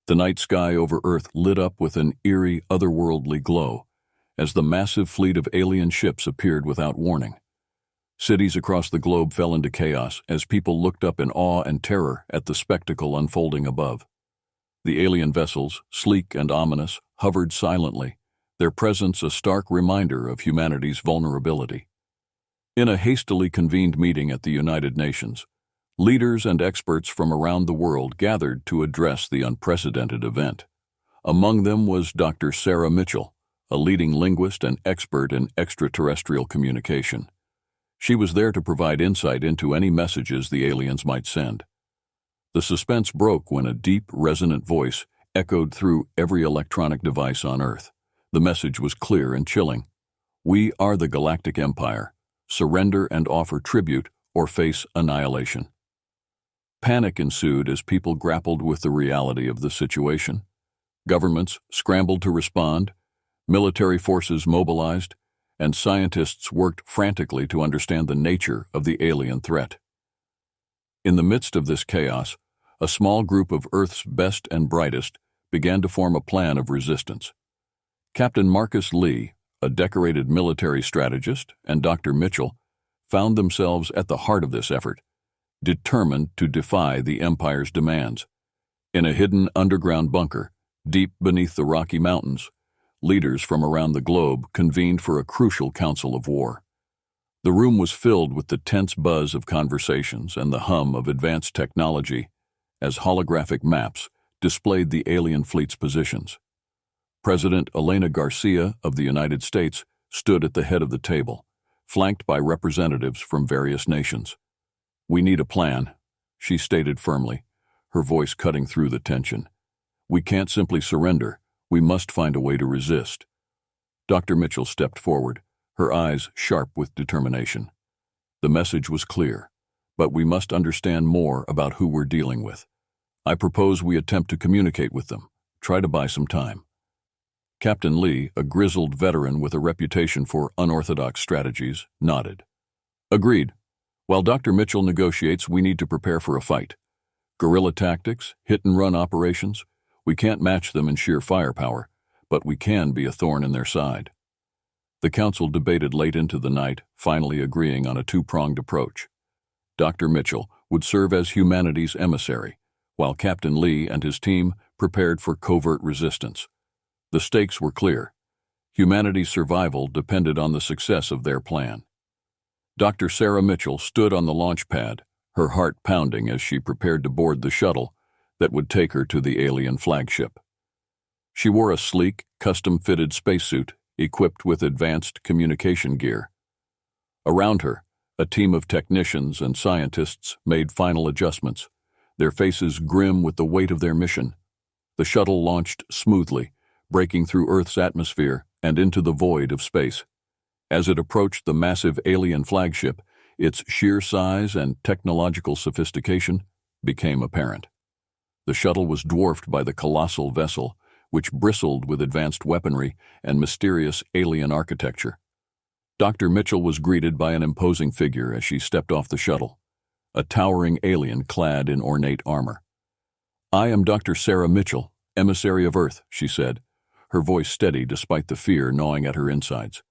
The night sky over Earth lit up with an eerie, otherworldly glow as the massive fleet of alien ships appeared without warning. Cities across the globe fell into chaos as people looked up in awe and terror at the spectacle unfolding above. The alien vessels, sleek and ominous, hovered silently, their presence a stark reminder of humanity's vulnerability. In a hastily convened meeting at the United Nations, leaders and experts from around the world gathered to address the unprecedented event. Among them was Dr. Sarah Mitchell, a leading linguist and expert in extraterrestrial communication. She was there to provide insight into any messages the aliens might send. The suspense broke when a deep, resonant voice echoed through every electronic device on Earth. The message was clear and chilling. "We are the Galactic Empire. Surrender and offer tribute or face annihilation." Panic ensued as people grappled with the reality of the situation. Governments scrambled to respond, military forces mobilized, and scientists worked frantically to understand the nature of the alien threat. In the midst of this chaos, a small group of Earth's best and brightest began to form a plan of resistance. Captain Marcus Lee, a decorated military strategist, and Dr. Mitchell found themselves at the heart of this effort, determined to defy the Empire's demands. In a hidden underground bunker, deep beneath the Rocky Mountains, leaders from around the globe convened for a crucial council of war. The room was filled with the tense buzz of conversations and the hum of advanced technology as holographic maps displayed the alien fleet's positions. President Elena Garcia of the United States stood at the head of the table, flanked by representatives from various nations. "We need a plan," she stated firmly, her voice cutting through the tension. "We can't simply surrender. We must find a way to resist." Dr. Mitchell stepped forward, her eyes sharp with determination. The message was clear, but we must understand more about who we're dealing with. I propose we attempt to communicate with them. Try to buy some time. Captain Lee, a grizzled veteran with a reputation for unorthodox strategies, nodded. "Agreed. While Dr. Mitchell negotiates, we need to prepare for a fight. Guerrilla tactics, hit-and-run operations, we can't match them in sheer firepower, but we can be a thorn in their side." The council debated late into the night, finally agreeing on a two-pronged approach. Dr. Mitchell would serve as humanity's emissary, while Captain Lee and his team prepared for covert resistance. The stakes were clear. Humanity's survival depended on the success of their plan. Dr. Sarah Mitchell stood on the launch pad, her heart pounding as she prepared to board the shuttle that would take her to the alien flagship. She wore a sleek, custom-fitted spacesuit equipped with advanced communication gear. Around her, a team of technicians and scientists made final adjustments, their faces grim with the weight of their mission. The shuttle launched smoothly, breaking through Earth's atmosphere and into the void of space. As it approached the massive alien flagship, its sheer size and technological sophistication became apparent. The shuttle was dwarfed by the colossal vessel, which bristled with advanced weaponry and mysterious alien architecture. Dr. Mitchell was greeted by an imposing figure as she stepped off the shuttle, a towering alien clad in ornate armor. "I am Dr. Sarah Mitchell, emissary of Earth," she said, her voice steady despite the fear gnawing at her insides.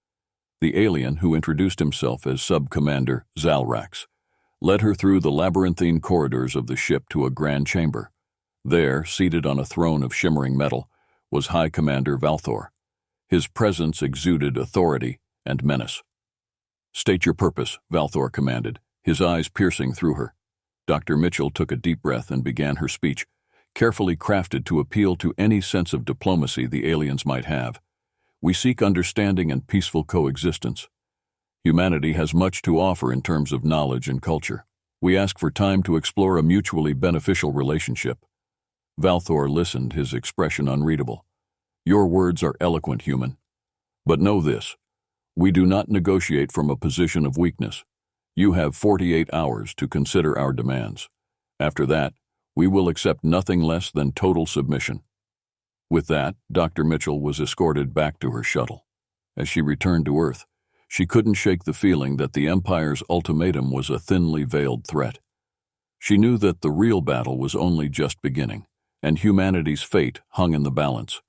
The alien, who introduced himself as Sub-Commander Zalrax, led her through the labyrinthine corridors of the ship to a grand chamber. There, seated on a throne of shimmering metal, was High Commander Valthor. His presence exuded authority and menace. "State your purpose," Valthor commanded, his eyes piercing through her. Dr. Mitchell took a deep breath and began her speech, carefully crafted to appeal to any sense of diplomacy the aliens might have. "We seek understanding and peaceful coexistence. Humanity has much to offer in terms of knowledge and culture. We ask for time to explore a mutually beneficial relationship." Valthor listened, his expression unreadable. "Your words are eloquent, human. But know this, we do not negotiate from a position of weakness. You have 48 hours to consider our demands. After that, we will accept nothing less than total submission." With that, Dr. Mitchell was escorted back to her shuttle. As she returned to Earth, she couldn't shake the feeling that the Empire's ultimatum was a thinly veiled threat. She knew that the real battle was only just beginning, and humanity's fate hung in the balance.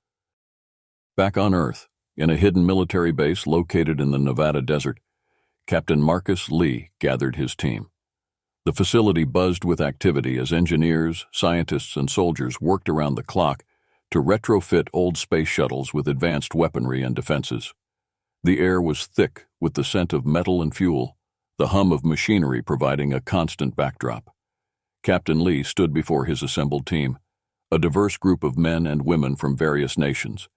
Back on Earth, in a hidden military base located in the Nevada desert, Captain Marcus Lee gathered his team. The facility buzzed with activity as engineers, scientists, and soldiers worked around the clock to retrofit old space shuttles with advanced weaponry and defenses. The air was thick with the scent of metal and fuel, the hum of machinery providing a constant backdrop. Captain Lee stood before his assembled team, a diverse group of men and women from various nations,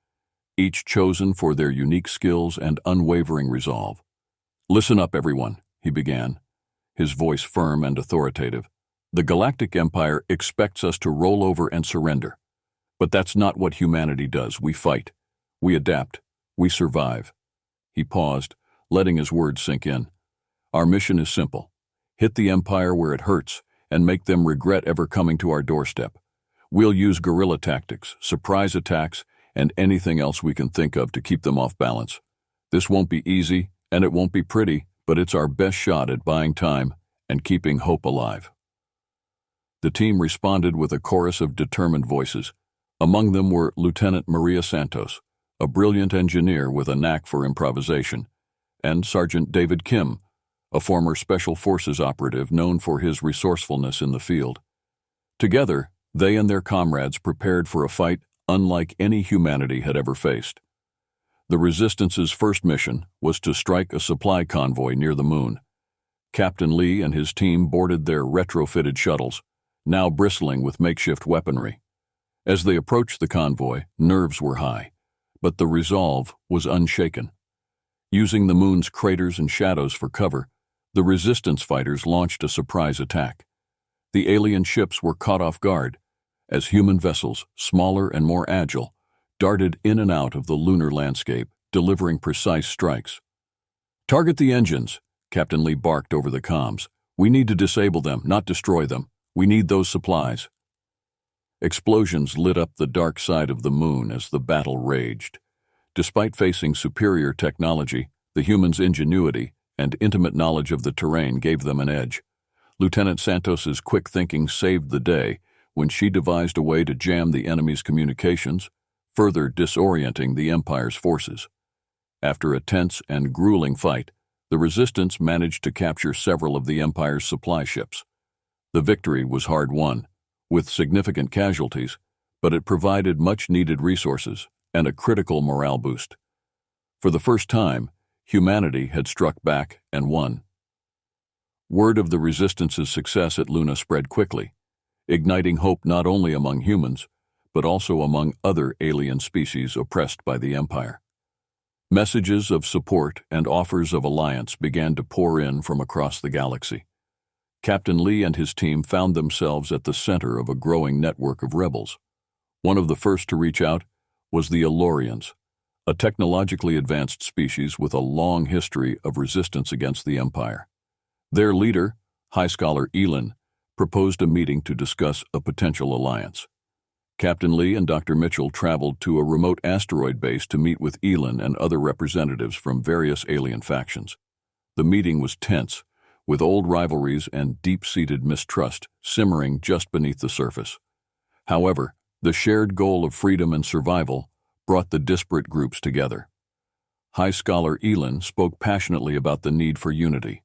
each chosen for their unique skills and unwavering resolve. "Listen up, everyone," he began, his voice firm and authoritative. "The Galactic Empire expects us to roll over and surrender. But that's not what humanity does. We fight. We adapt. We survive." He paused, letting his words sink in. "Our mission is simple. Hit the Empire where it hurts and make them regret ever coming to our doorstep. We'll use guerrilla tactics, surprise attacks, and anything else we can think of to keep them off balance. This won't be easy, and it won't be pretty, but it's our best shot at buying time and keeping hope alive." The team responded with a chorus of determined voices. Among them were Lieutenant Maria Santos, a brilliant engineer with a knack for improvisation, and Sergeant David Kim, a former Special Forces operative known for his resourcefulness in the field. Together, they and their comrades prepared for a fight unlike any humanity had ever faced. The Resistance's first mission was to strike a supply convoy near the moon. Captain Lee and his team boarded their retrofitted shuttles, now bristling with makeshift weaponry. As they approached the convoy, nerves were high, but the resolve was unshaken. Using the moon's craters and shadows for cover, the Resistance fighters launched a surprise attack. The alien ships were caught off guard, as human vessels, smaller and more agile, darted in and out of the lunar landscape, delivering precise strikes. "Target the engines," Captain Lee barked over the comms. "We need to disable them, not destroy them. We need those supplies." Explosions lit up the dark side of the moon as the battle raged. Despite facing superior technology, the humans' ingenuity and intimate knowledge of the terrain gave them an edge. Lieutenant Santos's quick thinking saved the day when she devised a way to jam the enemy's communications, further disorienting the Empire's forces. After a tense and grueling fight, the Resistance managed to capture several of the Empire's supply ships. The victory was hard-won, with significant casualties, but it provided much-needed resources and a critical morale boost. For the first time, humanity had struck back and won. Word of the Resistance's success at Luna spread quickly, igniting hope not only among humans, but also among other alien species oppressed by the Empire. Messages of support and offers of alliance began to pour in from across the galaxy. Captain Lee and his team found themselves at the center of a growing network of rebels. One of the first to reach out was the Elorians, a technologically advanced species with a long history of resistance against the Empire. Their leader, High Scholar Elin, proposed a meeting to discuss a potential alliance. Captain Lee and Dr. Mitchell traveled to a remote asteroid base to meet with Elin and other representatives from various alien factions. The meeting was tense, with old rivalries and deep-seated mistrust simmering just beneath the surface. However, the shared goal of freedom and survival brought the disparate groups together. High Scholar Elin spoke passionately about the need for unity.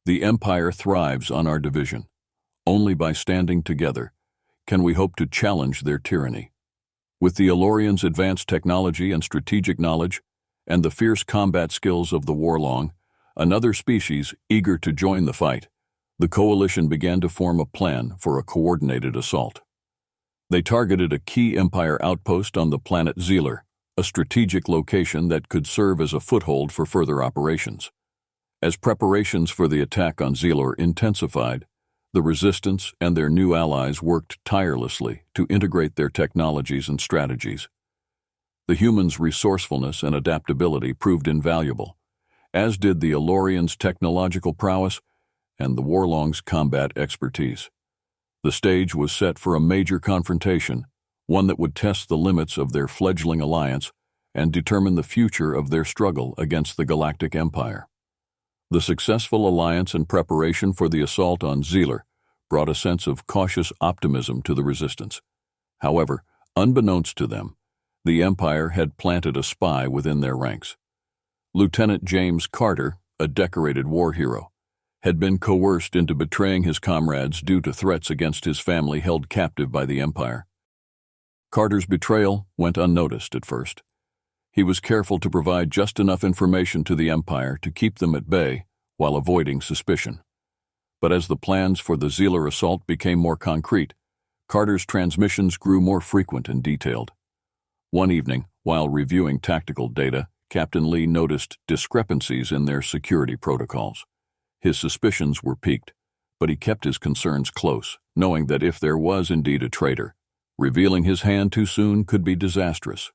"The Empire thrives on our division. Only by standing together can we hope to challenge their tyranny." With the Elorians' advanced technology and strategic knowledge, and the fierce combat skills of the Warlong, another species eager to join the fight, the coalition began to form a plan for a coordinated assault. They targeted a key Empire outpost on the planet Zealer, a strategic location that could serve as a foothold for further operations. As preparations for the attack on Zealer intensified, the Resistance and their new allies worked tirelessly to integrate their technologies and strategies. The humans' resourcefulness and adaptability proved invaluable, as did the Elorians' technological prowess and the Warlong's combat expertise. The stage was set for a major confrontation, one that would test the limits of their fledgling alliance and determine the future of their struggle against the Galactic Empire. The successful alliance and preparation for the assault on Zealer brought a sense of cautious optimism to the Resistance. However, unbeknownst to them, the Empire had planted a spy within their ranks. Lieutenant James Carter, a decorated war hero, had been coerced into betraying his comrades due to threats against his family held captive by the Empire. Carter's betrayal went unnoticed at first. He was careful to provide just enough information to the Empire to keep them at bay while avoiding suspicion. But as the plans for the Zealer assault became more concrete, Carter's transmissions grew more frequent and detailed. One evening, while reviewing tactical data, Captain Lee noticed discrepancies in their security protocols. His suspicions were piqued, but he kept his concerns close, knowing that if there was indeed a traitor, revealing his hand too soon could be disastrous.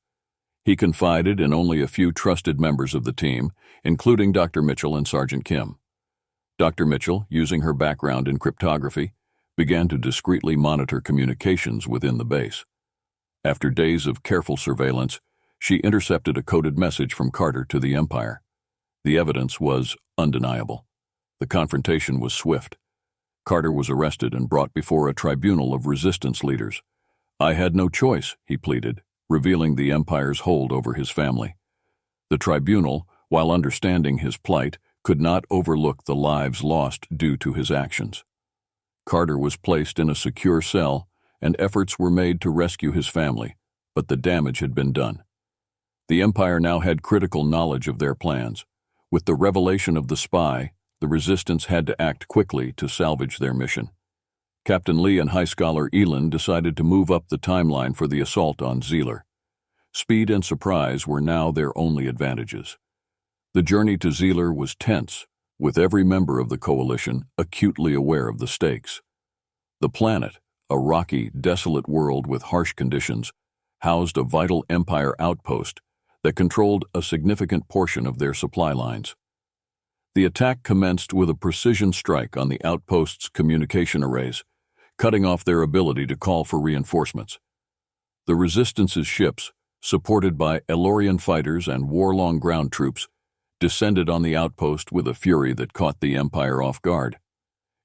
He confided in only a few trusted members of the team, including Dr. Mitchell and Sergeant Kim. Dr. Mitchell, using her background in cryptography, began to discreetly monitor communications within the base. After days of careful surveillance, she intercepted a coded message from Carter to the Empire. The evidence was undeniable. The confrontation was swift. Carter was arrested and brought before a tribunal of resistance leaders. "I had no choice," he pleaded, revealing the Empire's hold over his family. The tribunal, while understanding his plight, could not overlook the lives lost due to his actions. Carter was placed in a secure cell, and efforts were made to rescue his family, but the damage had been done. The Empire now had critical knowledge of their plans. With the revelation of the spy, the Resistance had to act quickly to salvage their mission. Captain Lee and High Scholar Elin decided to move up the timeline for the assault on Zealer. Speed and surprise were now their only advantages. The journey to Zealer was tense, with every member of the coalition acutely aware of the stakes. The planet, a rocky, desolate world with harsh conditions, housed a vital Empire outpost that controlled a significant portion of their supply lines. The attack commenced with a precision strike on the outpost's communication arrays, cutting off their ability to call for reinforcements. The Resistance's ships, supported by Elorian fighters and war-long ground troops, descended on the outpost with a fury that caught the Empire off guard.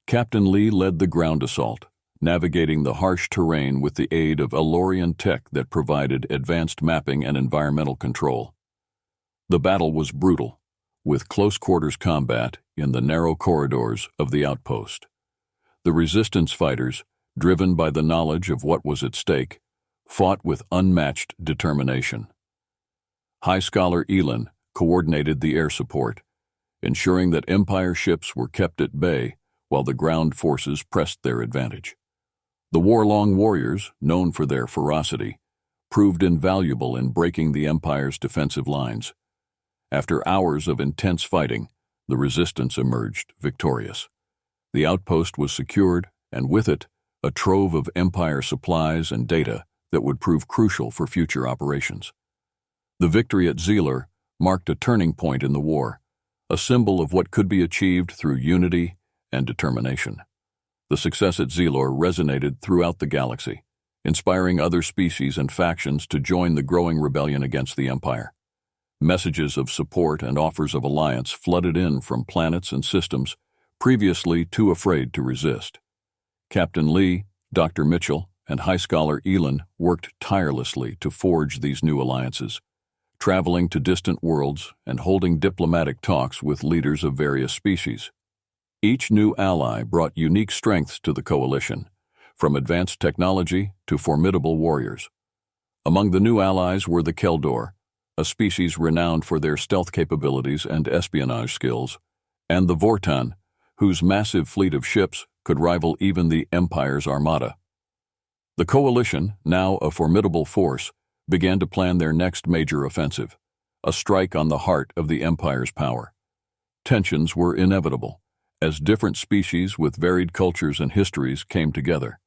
Captain Lee led the ground assault, navigating the harsh terrain with the aid of Elorian tech that provided advanced mapping and environmental control. The battle was brutal, with close-quarters combat in the narrow corridors of the outpost. The Resistance fighters, driven by the knowledge of what was at stake, fought with unmatched determination. High Scholar Elin coordinated the air support, ensuring that Empire ships were kept at bay while the ground forces pressed their advantage. The war-long warriors, known for their ferocity, proved invaluable in breaking the Empire's defensive lines. After hours of intense fighting, the Resistance emerged victorious. The outpost was secured, and with it, a trove of Empire supplies and data that would prove crucial for future operations. The victory at Zealer marked a turning point in the war, a symbol of what could be achieved through unity and determination. The success at Zealer resonated throughout the galaxy, inspiring other species and factions to join the growing rebellion against the Empire. Messages of support and offers of alliance flooded in from planets and systems previously too afraid to resist. Captain Lee, Dr. Mitchell, and High Scholar Elin worked tirelessly to forge these new alliances, traveling to distant worlds and holding diplomatic talks with leaders of various species. Each new ally brought unique strengths to the coalition, from advanced technology to formidable warriors. Among the new allies were the Keldor, a species renowned for their stealth capabilities and espionage skills, and the Vortan, whose massive fleet of ships could rival even the Empire's armada. The coalition, now a formidable force, began to plan their next major offensive, a strike on the heart of the Empire's power. Tensions were inevitable, as different species with varied cultures and histories came together.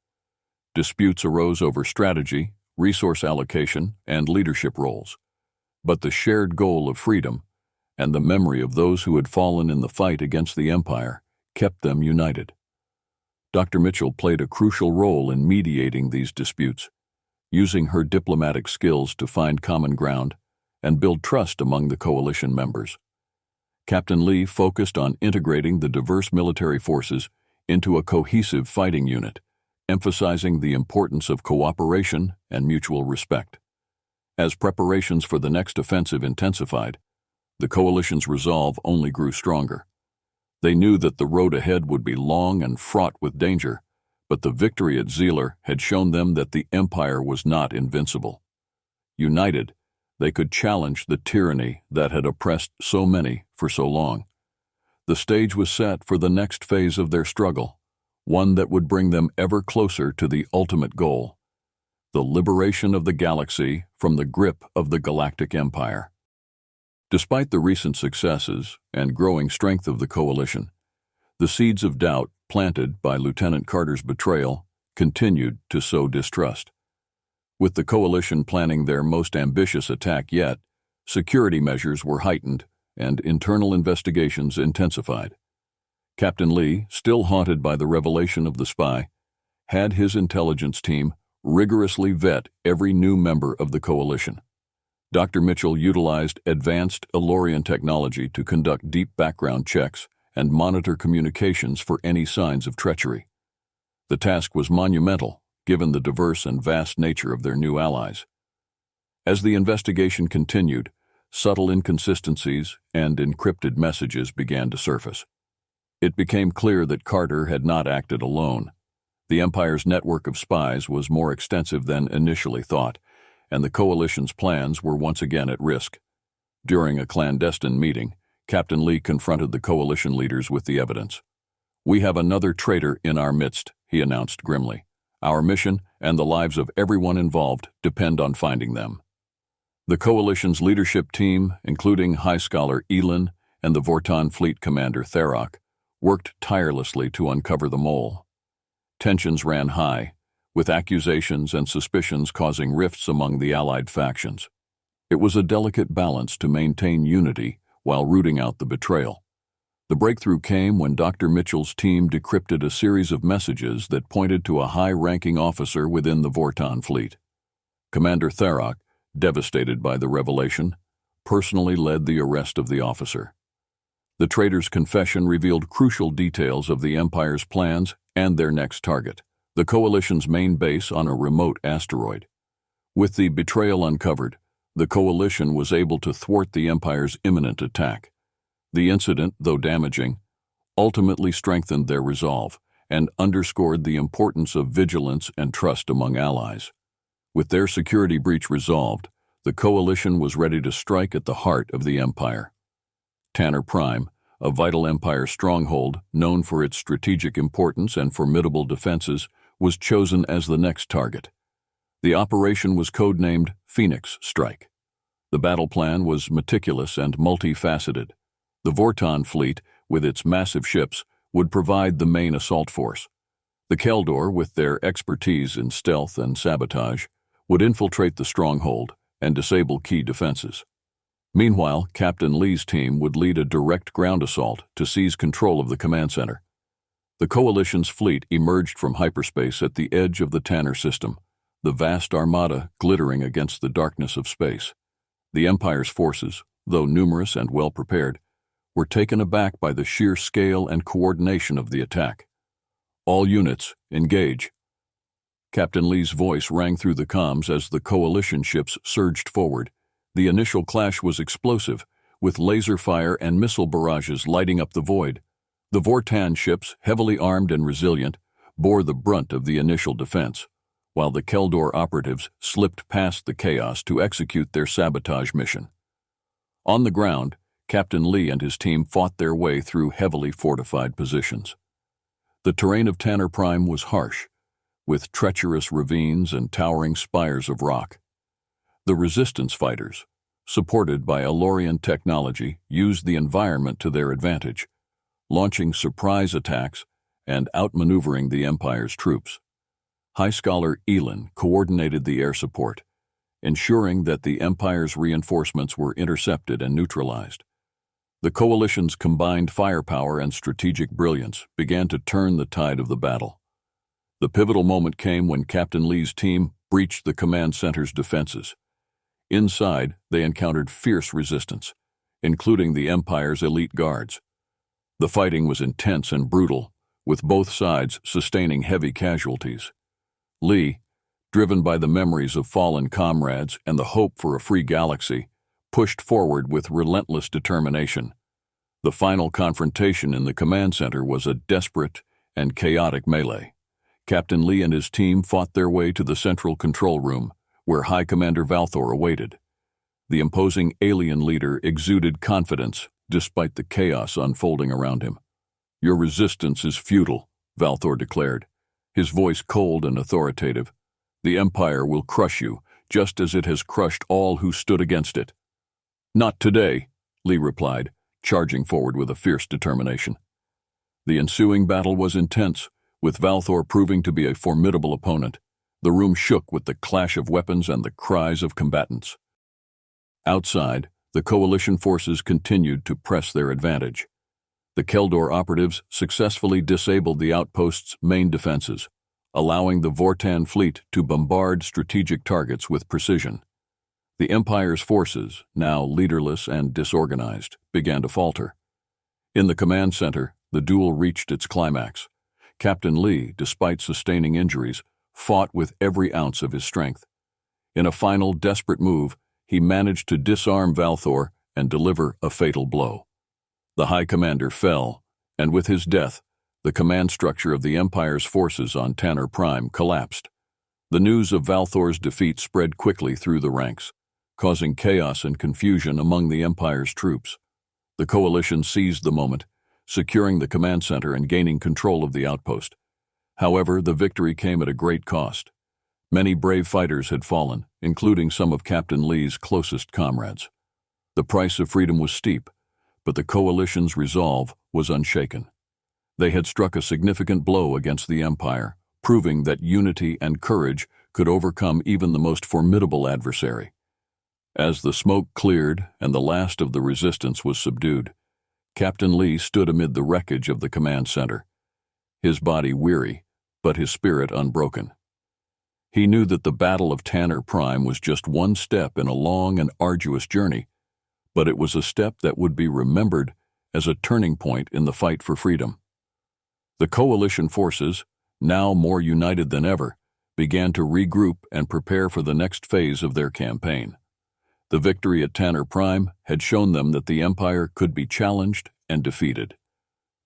Disputes arose over strategy, resource allocation, and leadership roles. But the shared goal of freedom, and the memory of those who had fallen in the fight against the Empire, kept them united. Dr. Mitchell played a crucial role in mediating these disputes, using her diplomatic skills to find common ground and build trust among the coalition members. Captain Lee focused on integrating the diverse military forces into a cohesive fighting unit, emphasizing the importance of cooperation and mutual respect. As preparations for the next offensive intensified, the coalition's resolve only grew stronger. They knew that the road ahead would be long and fraught with danger, but the victory at Zealer had shown them that the Empire was not invincible. United, they could challenge the tyranny that had oppressed so many for so long. The stage was set for the next phase of their struggle, one that would bring them ever closer to the ultimate goal: the liberation of the galaxy from the grip of the Galactic Empire. Despite the recent successes and growing strength of the coalition, the seeds of doubt planted by Lieutenant Carter's betrayal continued to sow distrust. With the coalition planning their most ambitious attack yet, security measures were heightened and internal investigations intensified. Captain Lee, still haunted by the revelation of the spy, had his intelligence team rigorously vet every new member of the coalition. Dr. Mitchell utilized advanced Elorian technology to conduct deep background checks and monitor communications for any signs of treachery. The task was monumental, given the diverse and vast nature of their new allies. As the investigation continued, subtle inconsistencies and encrypted messages began to surface. It became clear that Carter had not acted alone. The Empire's network of spies was more extensive than initially thought, and the coalition's plans were once again at risk. During a clandestine meeting, Captain Lee confronted the coalition leaders with the evidence. "We have another traitor in our midst," he announced grimly. "Our mission and the lives of everyone involved depend on finding them." The coalition's leadership team, including High Scholar Elin and the Vorton Fleet Commander Tharok, worked tirelessly to uncover the mole. Tensions ran high, with accusations and suspicions causing rifts among the allied factions. It was a delicate balance to maintain unity while rooting out the betrayal. The breakthrough came when Dr. Mitchell's team decrypted a series of messages that pointed to a high-ranking officer within the Vorton fleet. Commander Tharok, devastated by the revelation, personally led the arrest of the officer. The traitor's confession revealed crucial details of the Empire's plans and their next target: the coalition's main base on a remote asteroid. With the betrayal uncovered, the coalition was able to thwart the Empire's imminent attack. The incident, though damaging, ultimately strengthened their resolve and underscored the importance of vigilance and trust among allies. With their security breach resolved, the coalition was ready to strike at the heart of the Empire. Tanner Prime, a vital Empire stronghold known for its strategic importance and formidable defenses, was chosen as the next target. The operation was codenamed Phoenix Strike. The battle plan was meticulous and multifaceted. The Vorton fleet, with its massive ships, would provide the main assault force. The Keldor, with their expertise in stealth and sabotage, would infiltrate the stronghold and disable key defenses. Meanwhile, Captain Lee's team would lead a direct ground assault to seize control of the command center. The coalition's fleet emerged from hyperspace at the edge of the Tanner system, the vast armada glittering against the darkness of space. The Empire's forces, though numerous and well-prepared, were taken aback by the sheer scale and coordination of the attack. "All units, engage." Captain Lee's voice rang through the comms as the coalition ships surged forward. The initial clash was explosive, with laser fire and missile barrages lighting up the void. The Vortan ships, heavily armed and resilient, bore the brunt of the initial defense, while the Keldor operatives slipped past the chaos to execute their sabotage mission. On the ground, Captain Lee and his team fought their way through heavily fortified positions. The terrain of Tanner Prime was harsh, with treacherous ravines and towering spires of rock. The resistance fighters, supported by Elorian technology, used the environment to their advantage, launching surprise attacks and outmaneuvering the Empire's troops. High Scholar Elin coordinated the air support, ensuring that the Empire's reinforcements were intercepted and neutralized. The coalition's combined firepower and strategic brilliance began to turn the tide of the battle. The pivotal moment came when Captain Lee's team breached the command center's defenses. Inside, they encountered fierce resistance, including the Empire's elite guards. The fighting was intense and brutal, with both sides sustaining heavy casualties. Lee, driven by the memories of fallen comrades and the hope for a free galaxy, pushed forward with relentless determination. The final confrontation in the command center was a desperate and chaotic melee. Captain Lee and his team fought their way to the central control room, where High Commander Valthor awaited. The imposing alien leader exuded confidence despite the chaos unfolding around him. "Your resistance is futile," Valthor declared, his voice cold and authoritative. "The Empire will crush you, just as it has crushed all who stood against it." "Not today," Lee replied, charging forward with a fierce determination. The ensuing battle was intense, with Valthor proving to be a formidable opponent. The room shook with the clash of weapons and the cries of combatants. Outside, the coalition forces continued to press their advantage. The Keldor operatives successfully disabled the outpost's main defenses, allowing the Vortan fleet to bombard strategic targets with precision. The Empire's forces, now leaderless and disorganized, began to falter. In the command center, the duel reached its climax. Captain Lee, despite sustaining injuries, fought with every ounce of his strength. In a final desperate move, he managed to disarm Valthor and deliver a fatal blow. The High Commander fell, and with his death, the command structure of the Empire's forces on Tanner Prime collapsed. The news of Valthor's defeat spread quickly through the ranks, causing chaos and confusion among the Empire's troops. The coalition seized the moment, securing the command center and gaining control of the outpost. However, the victory came at a great cost. Many brave fighters had fallen, including some of Captain Lee's closest comrades. The price of freedom was steep, but the coalition's resolve was unshaken. They had struck a significant blow against the Empire, proving that unity and courage could overcome even the most formidable adversary. As the smoke cleared and the last of the resistance was subdued, Captain Lee stood amid the wreckage of the command center, his body weary, but his spirit unbroken. He knew that the Battle of Tanner Prime was just one step in a long and arduous journey, but it was a step that would be remembered as a turning point in the fight for freedom. The coalition forces, now more united than ever, began to regroup and prepare for the next phase of their campaign. The victory at Tanner Prime had shown them that the Empire could be challenged and defeated.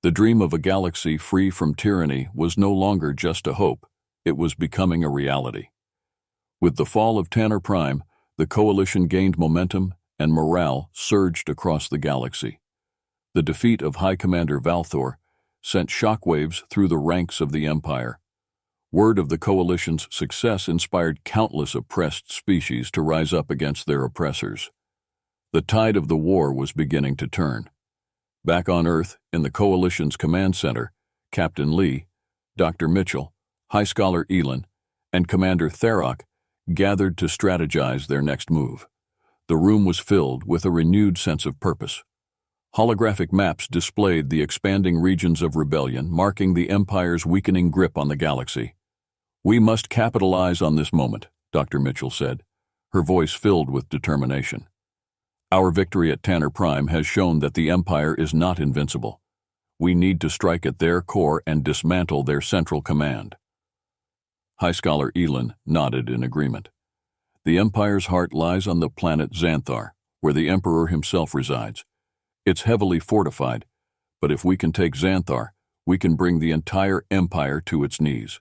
The dream of a galaxy free from tyranny was no longer just a hope. It was becoming a reality. With the fall of Tanner Prime, the coalition gained momentum and morale surged across the galaxy. The defeat of High Commander Valthor sent shockwaves through the ranks of the Empire. Word of the coalition's success inspired countless oppressed species to rise up against their oppressors. The tide of the war was beginning to turn. Back on Earth, in the coalition's command center, Captain Lee, Dr. Mitchell, High Scholar Elin, and Commander Tharok gathered to strategize their next move. The room was filled with a renewed sense of purpose. Holographic maps displayed the expanding regions of rebellion, marking the Empire's weakening grip on the galaxy. "We must capitalize on this moment," Dr. Mitchell said, her voice filled with determination. "Our victory at Tanner Prime has shown that the Empire is not invincible. We need to strike at their core and dismantle their central command." High Scholar Elin nodded in agreement. The Empire's heart lies on the planet Xanthar, where the Emperor himself resides. It's heavily fortified, but if we can take Xanthar, we can bring the entire Empire to its knees.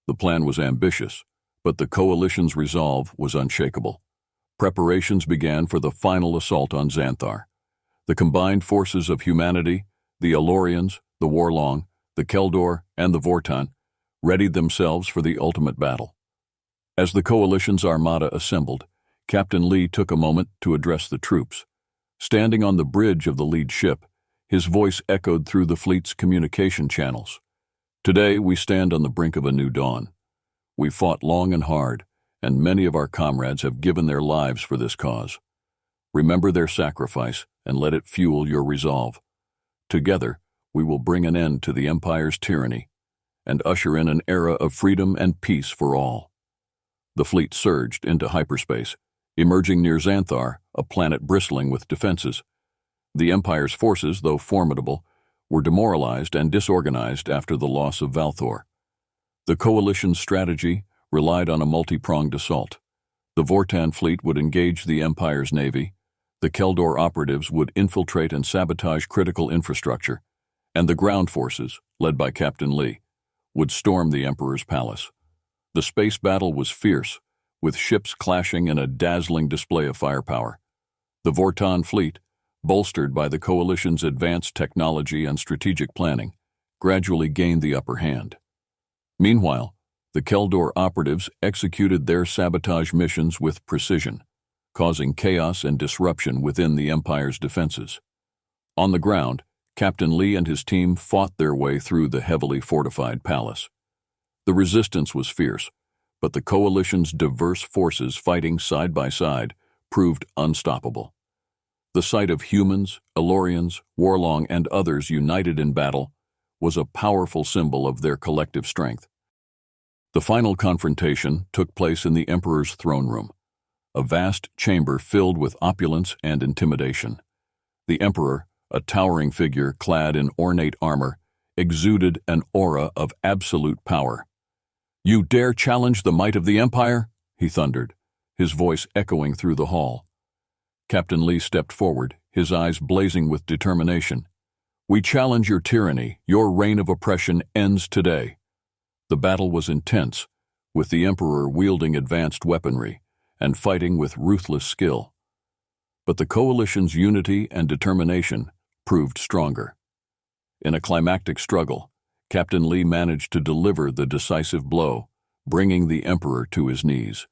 The plan was ambitious, but the coalition's resolve was unshakable. Preparations began for the final assault on Xanthar. The combined forces of humanity, the Elorians, the Warlong, the Keldor, and the Vortan, readied themselves for the ultimate battle. As the coalition's armada assembled, Captain Lee took a moment to address the troops. Standing on the bridge of the lead ship, his voice echoed through the fleet's communication channels. "Today we stand on the brink of a new dawn. We fought long and hard, and many of our comrades have given their lives for this cause. Remember their sacrifice and let it fuel your resolve. Together, we will bring an end to the Empire's tyranny and usher in an era of freedom and peace for all." The fleet surged into hyperspace, emerging near Xanthar, a planet bristling with defenses. The Empire's forces, though formidable, were demoralized and disorganized after the loss of Valthor. The coalition's strategy relied on a multi-pronged assault. The Vortan fleet would engage the Empire's navy, the Keldor operatives would infiltrate and sabotage critical infrastructure, and the ground forces, led by Captain Lee, would storm the Emperor's palace. The space battle was fierce, with ships clashing in a dazzling display of firepower. The Vortan fleet, bolstered by the coalition's advanced technology and strategic planning, gradually gained the upper hand. Meanwhile, the Keldor operatives executed their sabotage missions with precision, causing chaos and disruption within the Empire's defenses. On the ground, Captain Lee and his team fought their way through the heavily fortified palace. The resistance was fierce, but the coalition's diverse forces fighting side by side proved unstoppable. The sight of humans, Elorians, Warlong, and others united in battle was a powerful symbol of their collective strength. The final confrontation took place in the Emperor's throne room, a vast chamber filled with opulence and intimidation. The Emperor, a towering figure clad in ornate armor, exuded an aura of absolute power. "You dare challenge the might of the Empire?" he thundered, his voice echoing through the hall. Captain Lee stepped forward, his eyes blazing with determination. "We challenge your tyranny. Your reign of oppression ends today." The battle was intense, with the Emperor wielding advanced weaponry and fighting with ruthless skill. But the coalition's unity and determination proved stronger. In a climactic struggle, Captain Lee managed to deliver the decisive blow, bringing the Emperor to his knees.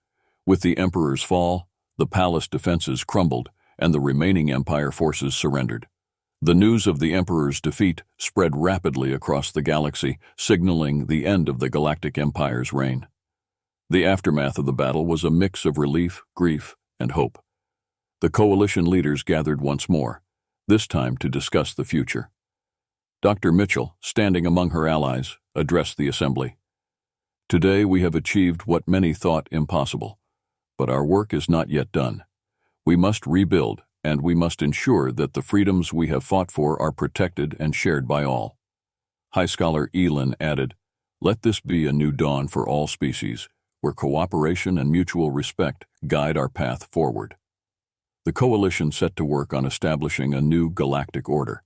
With the Emperor's fall, the palace defenses crumbled and the remaining Empire forces surrendered. The news of the Emperor's defeat spread rapidly across the galaxy, signaling the end of the Galactic Empire's reign. The aftermath of the battle was a mix of relief, grief, and hope. The coalition leaders gathered once more, this time to discuss the future. Dr. Mitchell, standing among her allies, addressed the assembly. "Today we have achieved what many thought impossible, but our work is not yet done. We must rebuild, and we must ensure that the freedoms we have fought for are protected and shared by all." High Scholar Elin added, "Let this be a new dawn for all species, where cooperation and mutual respect guide our path forward." The coalition set to work on establishing a new galactic order,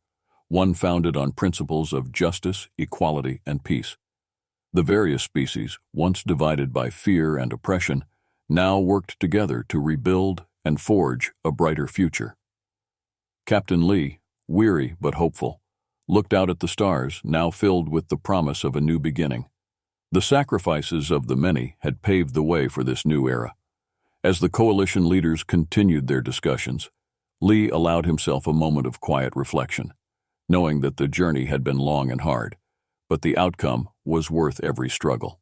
one founded on principles of justice, equality, and peace. The various species, once divided by fear and oppression, now worked together to rebuild and forge a brighter future. Captain Lee, weary but hopeful, looked out at the stars, now filled with the promise of a new beginning. The sacrifices of the many had paved the way for this new era. As the coalition leaders continued their discussions, Lee allowed himself a moment of quiet reflection, knowing that the journey had been long and hard, but the outcome was worth every struggle.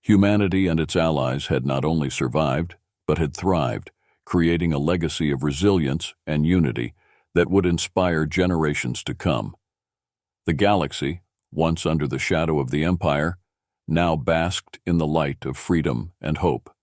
Humanity and its allies had not only survived, but had thrived, creating a legacy of resilience and unity that would inspire generations to come. The galaxy, once under the shadow of the Empire, now basked in the light of freedom and hope.